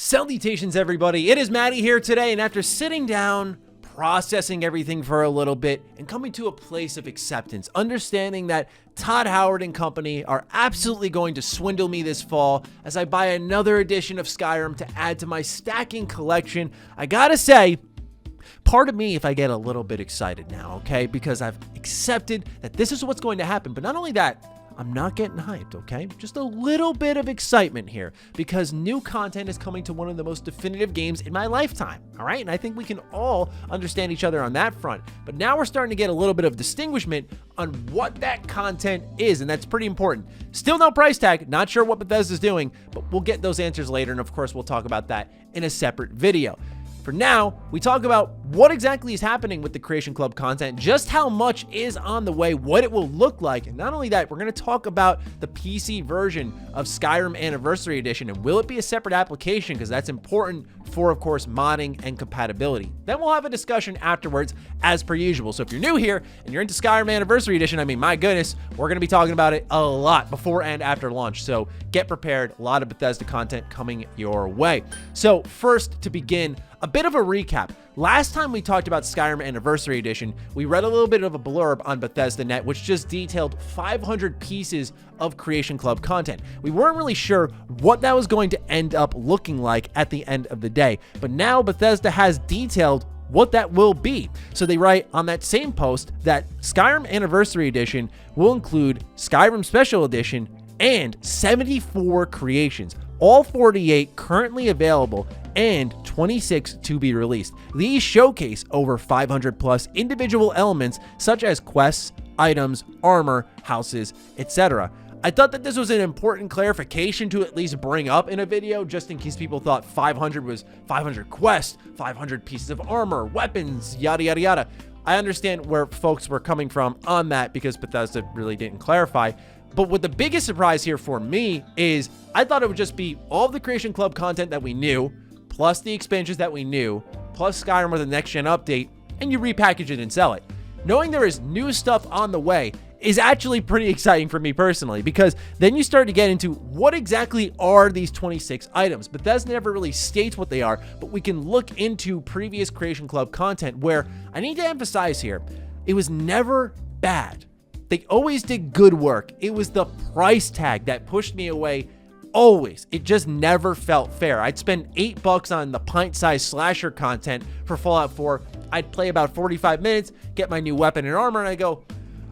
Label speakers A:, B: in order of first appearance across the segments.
A: Salutations, everybody. It is Matty here today, and after sitting down, processing everything for a little bit, and coming to a place of acceptance, understanding that Todd Howard and company are absolutely going to swindle me this fall as I buy another edition of Skyrim to add to my stacking collection, I gotta say, pardon me if I get a little bit excited now, okay? Because I've accepted that this is what's going to happen, but not only that, I'm not getting hyped, okay? Just a little bit of excitement here because new content is coming to one of the most definitive games in my lifetime, all right? And I think we can all understand each other on that front. But now we're starting to get a little bit of distinguishment on what that content is, and that's pretty important. Still no price tag, not sure what Bethesda's doing, but we'll get those answers later, and of course, we'll talk about that in a separate video. For now, we talk about what exactly is happening with the Creation Club content, just how much is on the way, what it will look like, and not only that, we're going to talk about the PC version of Skyrim Anniversary Edition, and will it be a separate application, because that's important for, of course, modding and compatibility. Then we'll have a discussion afterwards, as per usual. So if you're new here, and you're into Skyrim Anniversary Edition, I mean, my goodness, we're going to be talking about it a lot before and after launch, so get prepared. A lot of Bethesda content coming your way. So first, to begin, a bit of a recap. Last time we talked about Skyrim Anniversary Edition, we read a little bit of a blurb on Bethesda Net, which just detailed 500 pieces of Creation Club content. We weren't really sure what that was going to end up looking like at the end of the day, but now Bethesda has detailed what that will be. So they write on that same post that Skyrim Anniversary Edition will include Skyrim Special Edition and 74 creations, all 48 currently available and 26 to be released. These showcase over 500 plus individual elements such as quests, items, armor, houses, etc. I thought that this was an important clarification to at least bring up in a video, just in case people thought 500 was 500 quests, 500 pieces of armor, weapons, yada yada yada. I understand where folks were coming from on that because Bethesda really didn't clarify. But what the biggest surprise here for me is I thought it would just be all of the Creation Club content that we knew, plus the expansions that we knew, plus Skyrim with a next-gen update, and you repackage it and sell it. Knowing there is new stuff on the way is actually pretty exciting for me personally, because then you start to get into what exactly are these 26 items. Bethesda never really states what they are, but we can look into previous Creation Club content where I need to emphasize here, it was never bad. They always did good work. It was the price tag that pushed me away. Always. It just never felt fair. I'd spend $8 on the pint-sized slasher content for Fallout 4. I'd play about 45 minutes, get my new weapon and armor, and I go,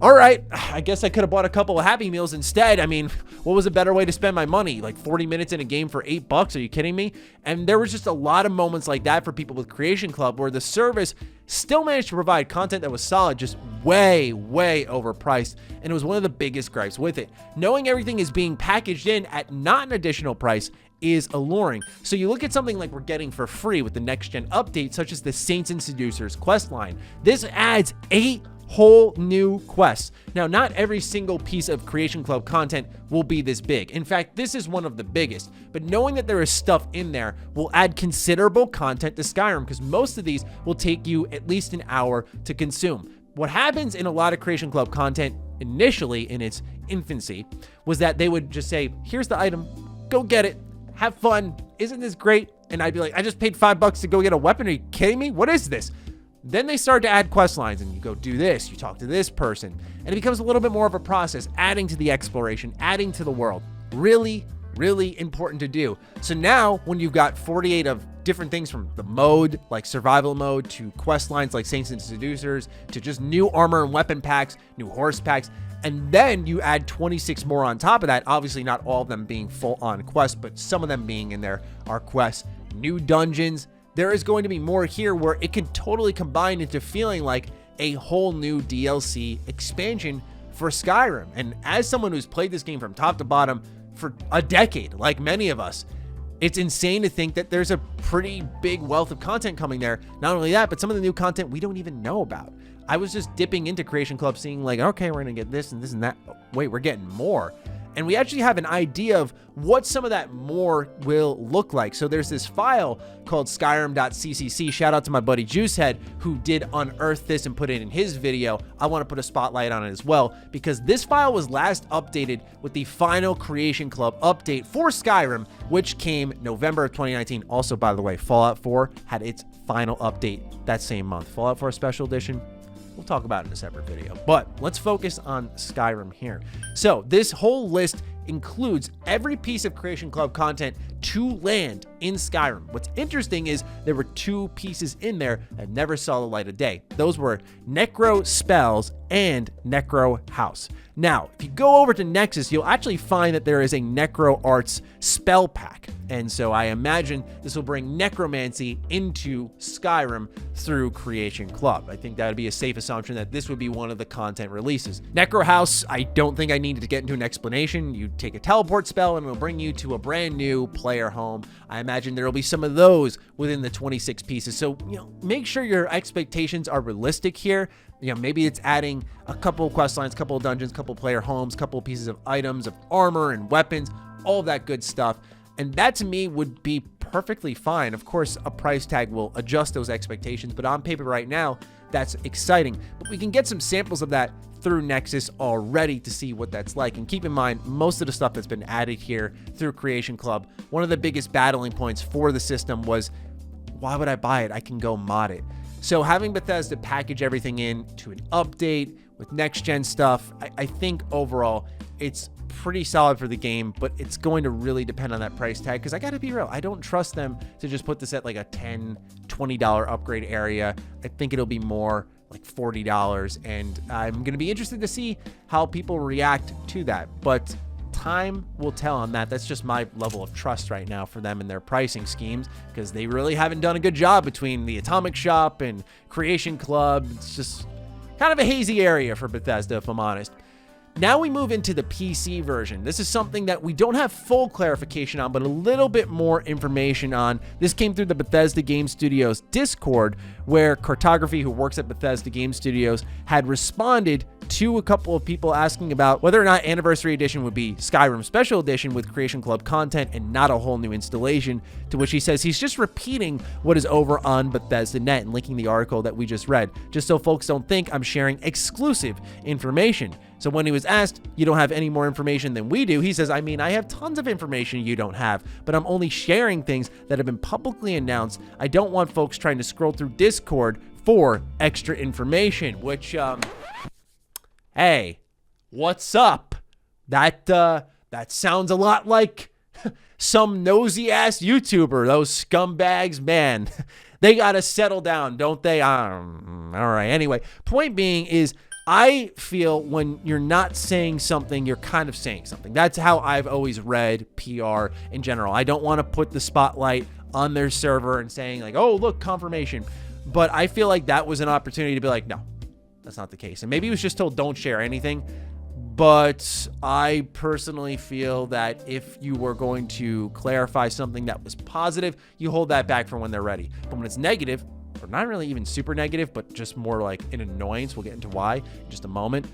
A: all right, I guess I could have bought a couple of Happy Meals instead. I mean, what was a better way to spend my money? Like 40 minutes in a game for $8? Are you kidding me? And there was just a lot of moments like that for people with Creation Club where the service still managed to provide content that was solid, just way, way overpriced. And it was one of the biggest gripes with it. Knowing everything is being packaged in at not an additional price is alluring. So you look at something like we're getting for free with the next-gen update, such as the Saints and Seducers quest line. This adds 8 whole new quests. Now, not every single piece of Creation Club content will be this big. In fact, this is one of the biggest, but knowing that there is stuff in there will add considerable content to Skyrim because most of these will take you at least an hour to consume. What happens in a lot of Creation Club content initially in its infancy was that they would just say, here's the item, go get it, have fun, isn't this great? And I'd be like, I just paid $5 to go get a weapon, are you kidding me? What is this? Then they start to add quest lines and you go do this, you talk to this person, and it becomes a little bit more of a process, adding to the exploration, adding to the world. Really, really important to do. So now when you've got 48 of different things from the mode, like survival mode, to quest lines like Saints and Seducers, to just new armor and weapon packs, new horse packs, and then you add 26 more on top of that, obviously not all of them being full on quests, but some of them being in there are quests, new dungeons. There is going to be more here where it can totally combine into feeling like a whole new DLC expansion for Skyrim. And as someone who's played this game from top to bottom for a decade, like many of us, it's insane to think that there's a pretty big wealth of content coming there. Not only that, but some of the new content we don't even know about. I was just dipping into Creation Club seeing like, okay, we're going to get this and this and that. Oh, wait, we're getting more. And we actually have an idea of what some of that more will look like. So there's this file called Skyrim.ccc. Shout out to my buddy Juicehead, who did unearth this and put it in his video. I want to put a spotlight on it as well, because this file was last updated with the final Creation Club update for Skyrim, which came November of 2019. Also, by the way, Fallout 4 had its final update that same month. Fallout 4 Special Edition, we'll talk about it in a separate video, but let's focus on Skyrim here. So this whole list includes every piece of Creation Club content to land in Skyrim. What's interesting is there were 2 pieces in there that never saw the light of day. Those were Necro Spells and Necro House. Now, if you go over to Nexus, you'll actually find that there is a Necro Arts spell pack. And so I imagine this will bring necromancy into Skyrim through Creation Club. I think that would be a safe assumption that this would be one of the content releases. Necro House, I don't think I needed to get into an explanation. You take a teleport spell and it'll bring you to a brand new player home. I imagine there will be some of those within the 26 pieces. So, make sure your expectations are realistic here. Maybe it's adding a couple of quest lines, couple of dungeons, couple of player homes, couple of pieces of items, of armor and weapons, all of that good stuff. And that to me would be perfectly fine. Of course, a price tag will adjust those expectations, but on paper right now, that's exciting. But we can get some samples of that through Nexus already to see what that's like. And keep in mind, most of the stuff that's been added here through Creation Club, one of the biggest battling points for the system was, why would I buy it? I can go mod it. So having Bethesda package everything in to an update with next-gen stuff, I think overall it's pretty solid for the game, but it's going to really depend on that price tag, because I got to be real, I don't trust them to just put this at like a $10, $20 upgrade area. I think it'll be more like $40, and I'm going to be interested to see how people react to that, but time will tell on that. That's just my level of trust right now for them and their pricing schemes, because they really haven't done a good job between the Atomic Shop and Creation Club. It's just kind of a hazy area for Bethesda, if I'm honest. Now we move into the PC version. This is something that we don't have full clarification on, but a little bit more information on. This came through the Bethesda Game Studios Discord, where Cartography, who works at Bethesda Game Studios, had responded to a couple of people asking about whether or not Anniversary Edition would be Skyrim Special Edition with Creation Club content and not a whole new installation, to which he says he's just repeating what is over on Bethesda Net and linking the article that we just read, just so folks don't think I'm sharing exclusive information. So when he was asked, you don't have any more information than we do, he says, I mean, I have tons of information you don't have, but I'm only sharing things that have been publicly announced. I don't want folks trying to scroll through Discord for extra information, which, hey, what's up? That sounds a lot like some nosy ass YouTuber. Those scumbags, man, they gotta settle down, don't they? All right. Anyway, point being is, I feel when you're not saying something, you're kind of saying something. That's how I've always read PR in general. I don't want to put the spotlight on their server and saying like, oh, look, confirmation. But I feel like that was an opportunity to be like, no, that's not the case. And maybe he was just told don't share anything. But I personally feel that if you were going to clarify something that was positive, you hold that back for when they're ready. But when it's negative, or not really even super negative, but just more like an annoyance, we'll get into why in just a moment,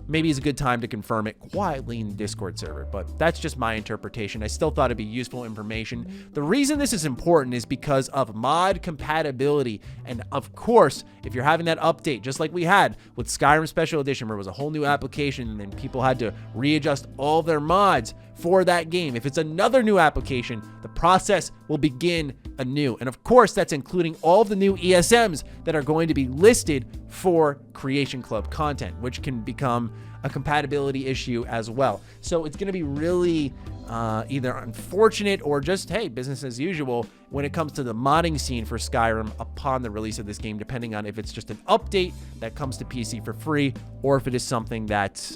A: maybe it's a good time to confirm it quietly in the Discord server. But that's just my interpretation. I still thought it'd be useful information. The reason this is important is because of mod compatibility. And of course, if you're having that update, just like we had with Skyrim Special Edition, where it was a whole new application and then people had to readjust all their mods for that game. If it's another new application, the process will begin anew. And of course, that's including all of the new ESMs that are going to be listed for Creation Club content, which can become a compatibility issue as well. So it's going to be really either unfortunate or just, hey, business as usual when it comes to the modding scene for Skyrim upon the release of this game, depending on if it's just an update that comes to PC for free or if it is something that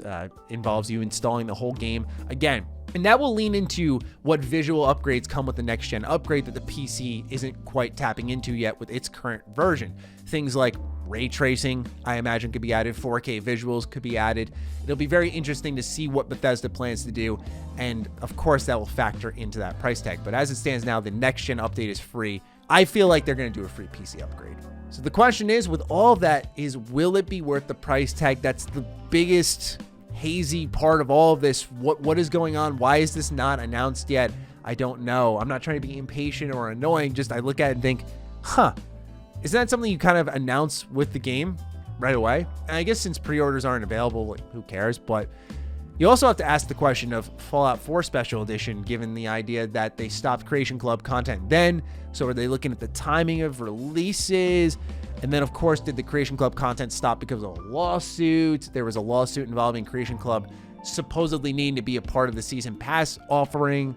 A: involves you installing the whole game again. And that will lean into what visual upgrades come with the next-gen upgrade that the PC isn't quite tapping into yet with its current version. Things like ray tracing, I imagine, could be added. 4K visuals could be added. It'll be very interesting to see what Bethesda plans to do. And of course, that will factor into that price tag. But as it stands now, the next-gen update is free. I feel like they're going to do a free PC upgrade. So the question is, with all of that, is will it be worth the price tag? That's the biggest hazy part of all of this. What is going on? Why is this not announced yet? I don't know. I'm not trying to be impatient or annoying. Just I look at it and think, isn't that something you kind of announce with the game right away? And I guess since pre-orders aren't available, like, who cares? But you also have to ask the question of Fallout 4 Special Edition, given the idea that they stopped Creation Club content then. So are they looking at the timing of releases? And then, of course, did the Creation Club content stop because of a lawsuit? There was a lawsuit involving Creation Club supposedly needing to be a part of the Season Pass offering.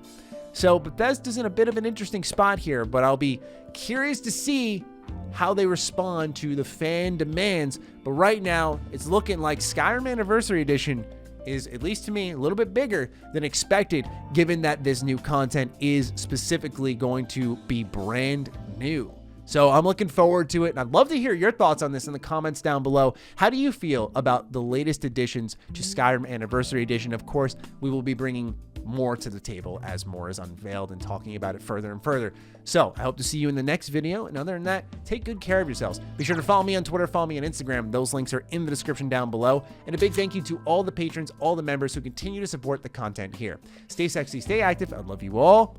A: So Bethesda's in a bit of an interesting spot here, but I'll be curious to see how they respond to the fan demands. But right now, it's looking like Skyrim Anniversary Edition is, at least to me, a little bit bigger than expected, given that this new content is specifically going to be brand new. So I'm looking forward to it, and I'd love to hear your thoughts on this in the comments down below. How do you feel about the latest additions to Skyrim Anniversary Edition? Of course, we will be bringing more to the table as more is unveiled and talking about it further and further. So I hope to see you in the next video, and other than that, take good care of yourselves. Be sure to follow me on Twitter, follow me on Instagram. Those links are in the description down below. And a big thank you to all the patrons, all the members who continue to support the content here. Stay sexy, stay active. I love you all.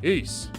A: Peace.